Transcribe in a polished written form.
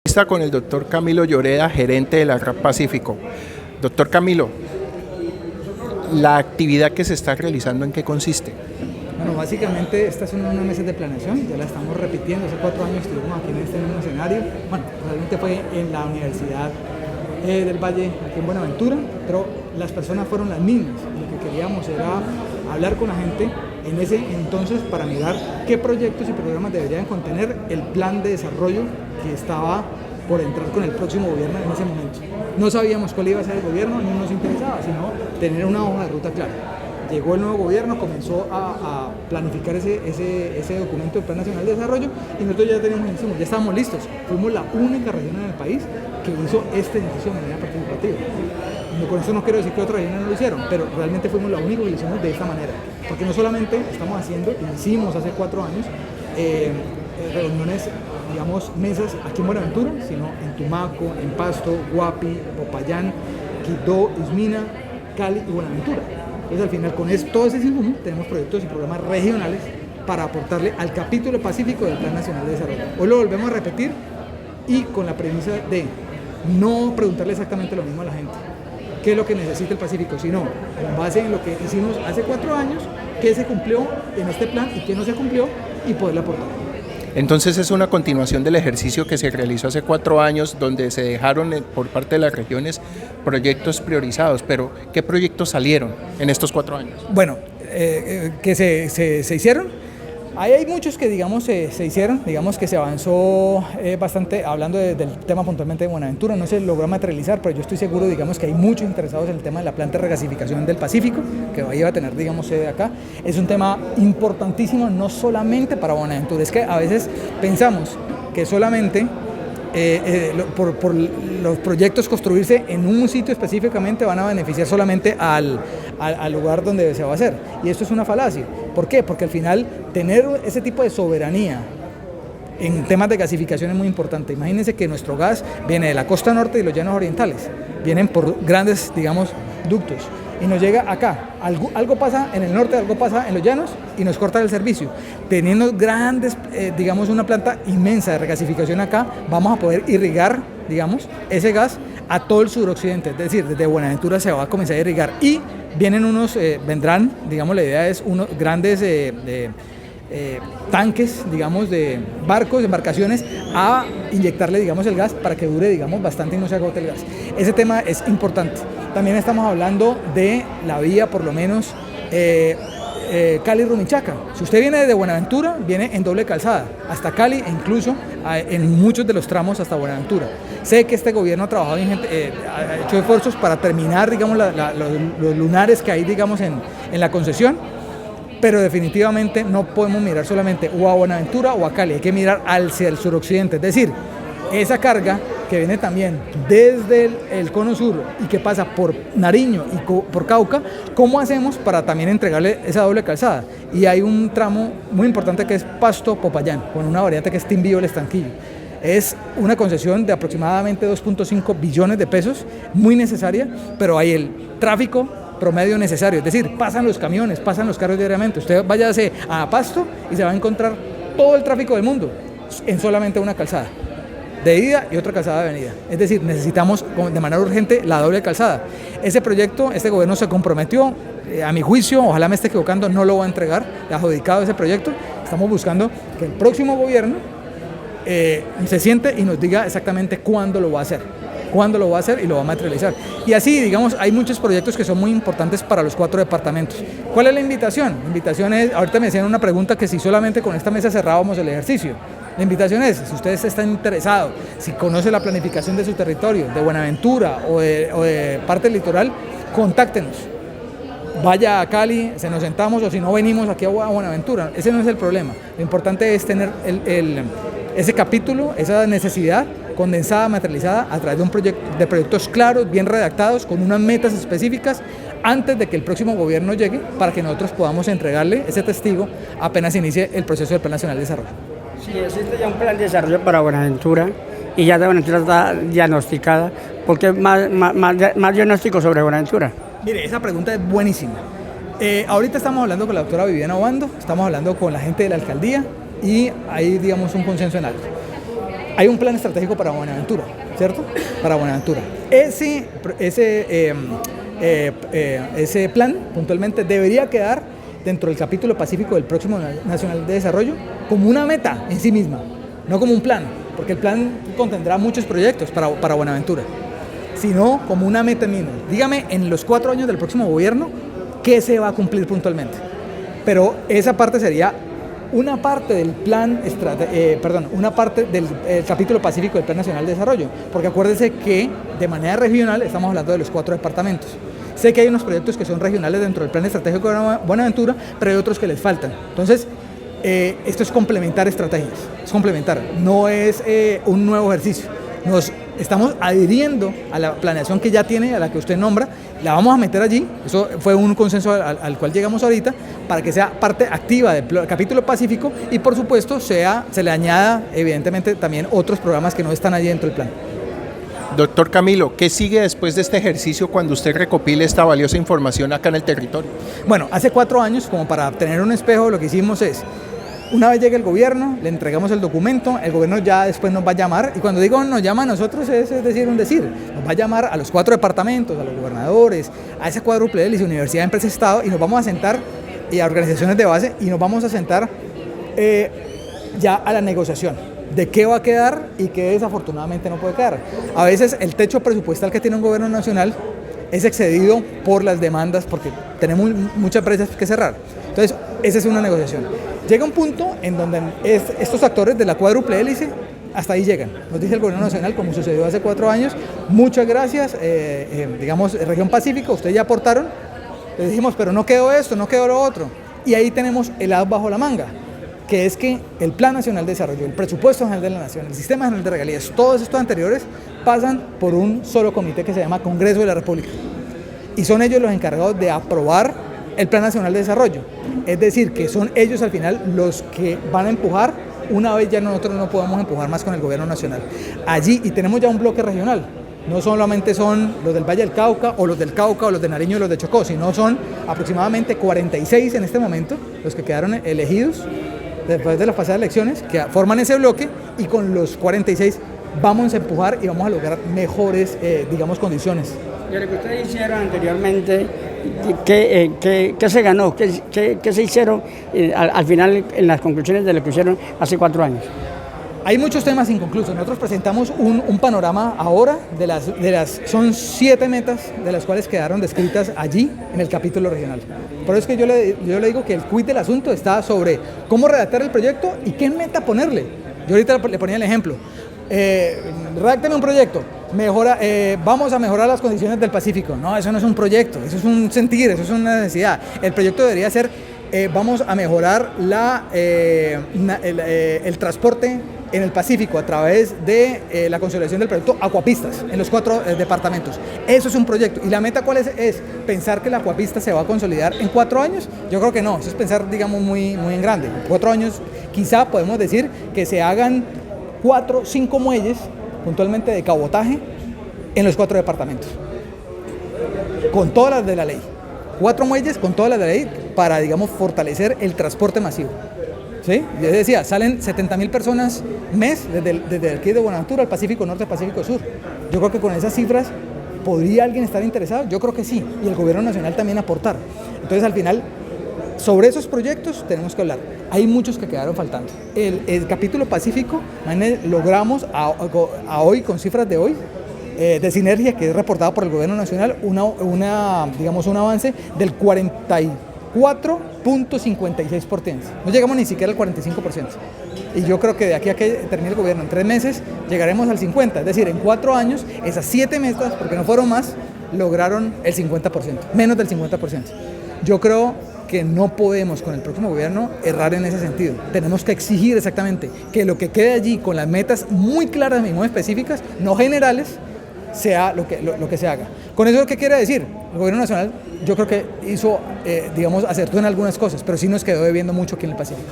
Está con el doctor Camilo Lloreda, gerente de la RAP Pacífico. Doctor Camilo, ¿la actividad que se está realizando en qué consiste? Bueno, básicamente estas son unas mesas de planeación, ya la estamos repitiendo, hace 4 años estuvimos aquí en este mismo escenario. Bueno, realmente fue en la Universidad del Valle, aquí en Buenaventura, pero las personas fueron las mismas. Lo que queríamos era hablar con la gente en ese entonces para mirar qué proyectos y programas deberían contener el plan de desarrollo que estaba por entrar con el próximo gobierno en ese momento. No sabíamos cuál iba a ser el gobierno, no nos interesaba, sino tener una hoja de ruta clara. Llegó el nuevo gobierno, comenzó a planificar ese documento del Plan Nacional de Desarrollo y nosotros ya teníamos ya estábamos listos. Fuimos la única región en el país que hizo este ejercicio de manera participativa. Con eso no quiero decir que otras regiones no lo hicieron, pero realmente fuimos la única que lo hicimos de esta manera. Porque no solamente estamos haciendo, hicimos hace 4 años, reuniones, digamos, mesas aquí en Buenaventura, sino en Tumaco, en Pasto, Guapi, Popayán, Quito, Ismina, Cali y Buenaventura. Entonces al final con todo ese insumo tenemos proyectos y programas regionales para aportarle al capítulo pacífico del Plan Nacional de Desarrollo. Hoy lo volvemos a repetir y con la premisa de no preguntarle exactamente lo mismo a la gente, qué es lo que necesita el Pacífico, sino con base en lo que hicimos hace 4 años, qué se cumplió en este plan y qué no se cumplió y poderle aportar. Entonces es una continuación del ejercicio que se realizó hace 4 años, donde se dejaron por parte de las regiones proyectos priorizados, pero ¿qué proyectos salieron en estos 4 años? Bueno, que se hicieron. Ahí hay muchos que, digamos, se hicieron, digamos que se avanzó bastante, hablando del tema puntualmente de Buenaventura, no se logró materializar, pero yo estoy seguro, digamos, que hay muchos interesados en el tema de la planta de regasificación del Pacífico, que iba a tener, digamos, sede acá. Es un tema importantísimo, no solamente para Buenaventura, es que a veces pensamos que solamente por los proyectos construirse en un sitio específicamente van a beneficiar solamente al lugar donde se va a hacer. Y esto es una falacia. ¿Por qué? Porque al final tener ese tipo de soberanía en temas de gasificación es muy importante. Imagínense que nuestro gas viene de la costa norte y los llanos orientales. Vienen por grandes, digamos, ductos. Y nos llega acá. Algo pasa en el norte, algo pasa en los llanos y nos corta el servicio. Teniendo grandes, digamos, una planta inmensa de regasificación acá, vamos a poder irrigar, digamos, ese gas a todo el suroccidente. Es decir, desde Buenaventura se va a comenzar a irrigar. Y vienen vendrán, digamos, la idea es unos grandes tanques, digamos, de barcos, embarcaciones, a inyectarle, digamos, el gas para que dure, digamos, bastante y no se agote el gas. Ese tema es importante. También estamos hablando de la vía, por lo menos, Cali-Rumichaca. Si usted viene desde Buenaventura, viene en doble calzada, hasta Cali e incluso en muchos de los tramos hasta Buenaventura. Sé que este gobierno ha trabajado, ha hecho esfuerzos para terminar, digamos, los lunares que hay, digamos, en la concesión, pero definitivamente no podemos mirar solamente o a Buenaventura o a Cali, hay que mirar hacia el suroccidente, es decir, esa carga que viene también desde el cono sur y que pasa por Nariño y por Cauca, ¿cómo hacemos para también entregarle esa doble calzada? Y hay un tramo muy importante que es Pasto-Popayán, con una variante que es Timbío-El Estanquillo. Es una concesión de aproximadamente 2.5 billones de pesos, muy necesaria, pero hay el tráfico promedio necesario, es decir, pasan los camiones, pasan los carros diariamente. Usted váyase a Pasto y se va a encontrar todo el tráfico del mundo en solamente una calzada de ida y otra calzada de venida. Es decir, necesitamos de manera urgente la doble calzada. Ese proyecto, este gobierno se comprometió, a mi juicio, ojalá me esté equivocando, no lo va a entregar, le ha adjudicado ese proyecto. Estamos buscando que el próximo gobierno se siente y nos diga exactamente cuándo lo va a hacer y lo va a materializar. Y así, digamos, hay muchos proyectos que son muy importantes para los 4 departamentos. ¿Cuál es la invitación? La invitación es, ahorita me hacían una pregunta que si solamente con esta mesa cerrábamos el ejercicio. La invitación es, si ustedes están interesados, si conoce la planificación de su territorio, de Buenaventura o de parte del litoral, contáctenos. Vaya a Cali, se nos sentamos, o si no venimos aquí a Buenaventura. Ese no es el problema. Lo importante es tener ese capítulo, esa necesidad condensada, materializada a través de proyectos claros, bien redactados, con unas metas específicas antes de que el próximo gobierno llegue, para que nosotros podamos entregarle ese testigo apenas inicie el proceso del Plan Nacional de Desarrollo. Sí, existe ya un plan de desarrollo para Buenaventura y ya de Buenaventura está diagnosticada. ¿Por qué más diagnóstico sobre Buenaventura? Mire, esa pregunta es buenísima. Ahorita estamos hablando con la doctora Viviana Obando, estamos hablando con la gente de la alcaldía y hay, digamos, un consenso en algo. hay un plan estratégico para Buenaventura, ¿cierto? Para Buenaventura. Ese plan, puntualmente, debería quedar dentro del capítulo pacífico del próximo Nacional de Desarrollo como una meta en sí misma, no como un plan, porque el plan contendrá muchos proyectos para Buenaventura, sino como una meta misma. Dígame, en los 4 años del próximo gobierno, ¿qué se va a cumplir puntualmente? Pero esa parte sería una parte del plan, una parte del capítulo pacífico del Plan Nacional de Desarrollo, porque acuérdense que de manera regional estamos hablando de los 4 departamentos. Sé que hay unos proyectos que son regionales dentro del Plan Estratégico de Buenaventura, pero hay otros que les faltan. Entonces, esto es complementar estrategias, es complementar, no es un nuevo ejercicio. Nos estamos adhiriendo a la planeación que ya tiene, a la que usted nombra, la vamos a meter allí, eso fue un consenso al cual llegamos ahorita, para que sea parte activa del capítulo pacífico y por supuesto se le añada evidentemente también otros programas que no están allí dentro del plan. Doctor Camilo, ¿qué sigue después de este ejercicio cuando usted recopile esta valiosa información acá en el territorio? Bueno, hace 4 años, como para tener un espejo, lo que hicimos es, una vez llegue el gobierno, le entregamos el documento, el gobierno ya después nos va a llamar, y cuando digo nos llama a nosotros es decir, nos va a llamar a los 4 departamentos, a los gobernadores, a esa cuádruple hélice, Universidad, Empresa, Estado, y nos vamos a sentar, y a organizaciones de base, y nos vamos a sentar ya a la negociación de qué va a quedar y qué desafortunadamente no puede quedar. A veces el techo presupuestal que tiene un gobierno nacional es excedido por las demandas porque tenemos muchas empresas que cerrar. Entonces, esa es una negociación. Llega un punto en donde estos actores de la cuádruple hélice hasta ahí llegan. Nos dice el gobierno nacional, como sucedió hace 4 años, muchas gracias, digamos, Región Pacífico, ustedes ya aportaron. Les dijimos, pero no quedó esto, no quedó lo otro. Y ahí tenemos el as bajo la manga, que es que el Plan Nacional de Desarrollo, el Presupuesto General de la Nación, el Sistema General de Regalías, todos estos anteriores pasan por un solo comité que se llama Congreso de la República. Y son ellos los encargados de aprobar el Plan Nacional de Desarrollo. Es decir, que son ellos al final los que van a empujar, una vez ya nosotros no podemos empujar más con el gobierno nacional. Allí, y tenemos ya un bloque regional. No solamente son los del Valle del Cauca, o los del Cauca, o los de Nariño, o los de Chocó, sino son aproximadamente 46 en este momento los que quedaron elegidos después de las pasadas elecciones, que forman ese bloque, y con los 46 vamos a empujar y vamos a lograr mejores, digamos, condiciones. Y lo que ustedes hicieron anteriormente, ¿qué se ganó? ¿Qué se hicieron al final en las conclusiones de lo que hicieron hace 4 años? Hay muchos temas inconclusos. Nosotros presentamos un panorama ahora son 7 metas de las cuales quedaron descritas allí en el capítulo regional. Por eso es que yo le digo que el quid del asunto está sobre cómo redactar el proyecto y qué meta ponerle. Yo ahorita le ponía el ejemplo. Redácteme un proyecto, vamos a mejorar las condiciones del Pacífico. No, eso no es un proyecto, eso es un sentir, eso es una necesidad. El proyecto debería ser, vamos a mejorar el transporte en el Pacífico a través de la consolidación del proyecto Acuapistas en los 4 departamentos. Eso es un proyecto. ¿Y la meta cuál es? Es pensar que la Acuapista se va a consolidar en 4 años. Yo creo que no, eso es pensar, digamos, muy, muy en grande. En 4 años quizá podemos decir que se hagan 4, 5 muelles puntualmente de cabotaje en los 4 departamentos, con todas las de la ley. 4 muelles con todas las de la ley para, digamos, fortalecer el transporte masivo. ¿Sí? Yo decía, salen 70.000 personas mes desde aquí de Buenaventura al Pacífico Norte, Pacífico Sur. Yo creo que con esas cifras, ¿podría alguien estar interesado? Yo creo que sí, y el gobierno nacional también aportar. Entonces, al final, sobre esos proyectos tenemos que hablar. Hay muchos que quedaron faltando. El capítulo Pacífico, logramos a hoy, con cifras de hoy, de sinergia, que es reportada por el gobierno nacional, digamos, un avance del 44.56%. No llegamos ni siquiera al 45%. Y yo creo que de aquí a que termine el gobierno, en 3 meses, llegaremos al 50%. Es decir, en 4 años, esas 7 metas, porque no fueron más, lograron el 50%, menos del 50%. Yo creo que no podemos con el próximo gobierno errar en ese sentido. Tenemos que exigir exactamente que lo que quede allí con las metas muy claras y muy específicas, no generales, sea lo que se haga. ¿Con eso qué quiere decir? El gobierno nacional yo creo que hizo, digamos, acertó en algunas cosas, pero sí nos quedó debiendo mucho aquí en el Pacífico.